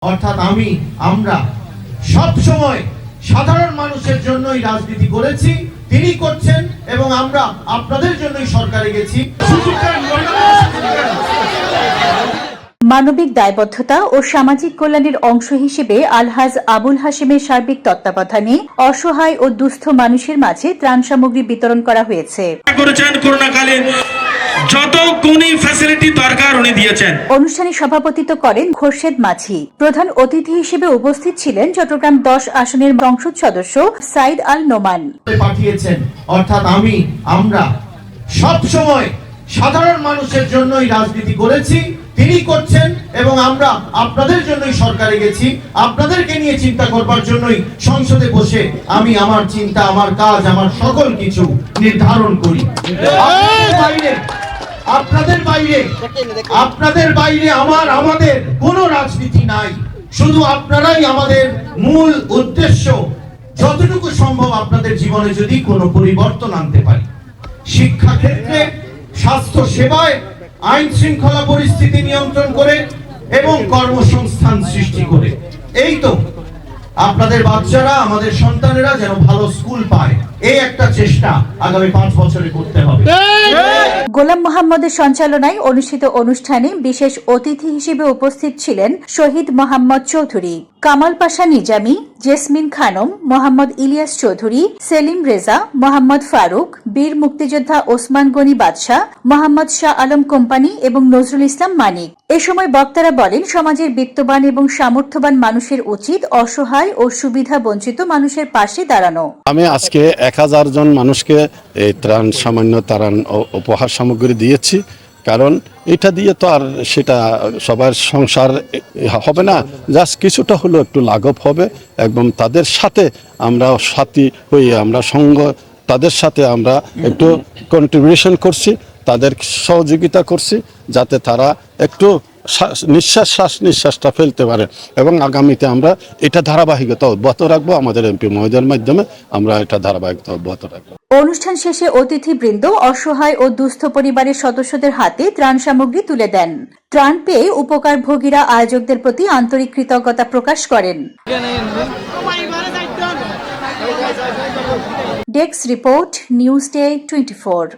অর্থাৎ আমরা সব সময় সাধারণ মানুষের জন্যই রাজনীতি করেছি, তিনি করছেন এবং আমরা আপনাদের জন্যই সরকারে গেছি। মানবিক দায়বদ্ধতা ও সামাজিক কল্যাণের অংশ হিসেবে আলহাজ আবুল হাশিমের সার্বিক তত্ত্বাবধানে অসহায় ও দুস্থ মানুষের মাঝে ত্রাণ সামগ্রী বিতরণ করা হয়েছে। যত কোন ফ্যাসিলিটি দরকার উনি দিয়েছেন। অনুষ্ঠানে সভাপতিত্ব করেন খোরশেদ মাঝি। প্রধান অতিথি হিসেবে উপস্থিত ছিলেন চট্টগ্রাম 10 আসনের সংসদ সদস্য সাইদ আল নোমান। পাঠিয়েছেন অর্থাৎ আমরা সব সময় সাধারণ মানুষের জন্যই রাজনীতি করেছি, তিনি করছেন এবং আমরা আপনাদের জন্যই সরকারে গেছি। আপনাদেরকে নিয়ে চিন্তা করবার জন্যই সংসদে বসে আমি আমার চিন্তা, আমার কাজ, আমার সকল কিছু নির্ধারণ করি। আপনাদের বাইরে আমাদের কোনো রাজনীতি নাই। শুধু আপনারাই আমাদের মূল উদ্দেশ্য। যতটুকু সম্ভব আপনাদের জীবনে যদি কোনো পরিবর্তন আনতে পারি, শিক্ষা ক্ষেত্রে, স্বাস্থ্য সেবায়, আইন শৃঙ্খলা পরিস্থিতি নিয়ন্ত্রণ করে এবং কর্মসংস্থান সৃষ্টি করে, এই তো আপনাদের বাচ্চারা, আমাদের সন্তানেরা যেন ভালো স্কুল পায়, এই একটা চেষ্টা আগামী 5 বছরে করতে হবে। গোলাম মোহাম্মদের সঞ্চালনায় অনুষ্ঠিত অনুষ্ঠানে বিশেষ অতিথি হিসেবে উপস্থিত ছিলেন শহীদ মোহাম্মদ চৌধুরী, কামাল পাশা নিজামী, জেসমিন খানম, মোহাম্মদ ইলিয়াস চৌধুরী, সেলিম রেজা, মোহাম্মদ ফারুক, বীর মুক্তিযোদ্ধা ওসমান গনি বাদশাহ, মোহাম্মদ শাহ আলম কোম্পানি এবং নজরুল ইসলাম মানিক। এ সময় বক্তারা বলেন, সমাজের বিত্তবান এবং সামর্থ্যবান মানুষের উচিত অসহায় ও সুবিধা বঞ্চিত মানুষের পাশে দাঁড়ানো। আমি আজকে 1000 জন মানুষকে এই সামান্য ত্রাণ উপহার সামগ্রী দিয়েছি, কারণ এটা দিয়ে তো আর সেটা সবার সংসার হবে না, জাস্ট কিছুটা হলো একটু লাঘব হবে এবং তাদের সাথে আমরা সাথী হয়ে আমরা সঙ্গ, তাদের সাথে আমরা একটু কন্ট্রিবিউশন করছি, তাদের সহযোগিতা করছি, যাতে তারা একটু নিঃশ্বাসটা ফেলতে পারে এবং আগামীতে আমরা এটা ধারাবাহিকতা অব্যাহত রাখবো। আমাদের এমপি মহোদয়ের মাধ্যমে আমরা এটা ধারাবাহিকতা অব্যাহত রাখবো। অনুষ্ঠান শেষে অতিথিবৃন্দ অসহায় ও দুস্থ পরিবারের সদস্যদের হাতে ত্রাণ সামগ্রী তুলে দেন। ত্রাণ পেয়ে উপকারভোগীরা আয়োজকদের প্রতি আন্তরিক কৃতজ্ঞতা প্রকাশ করেন। Desk report, news day 24।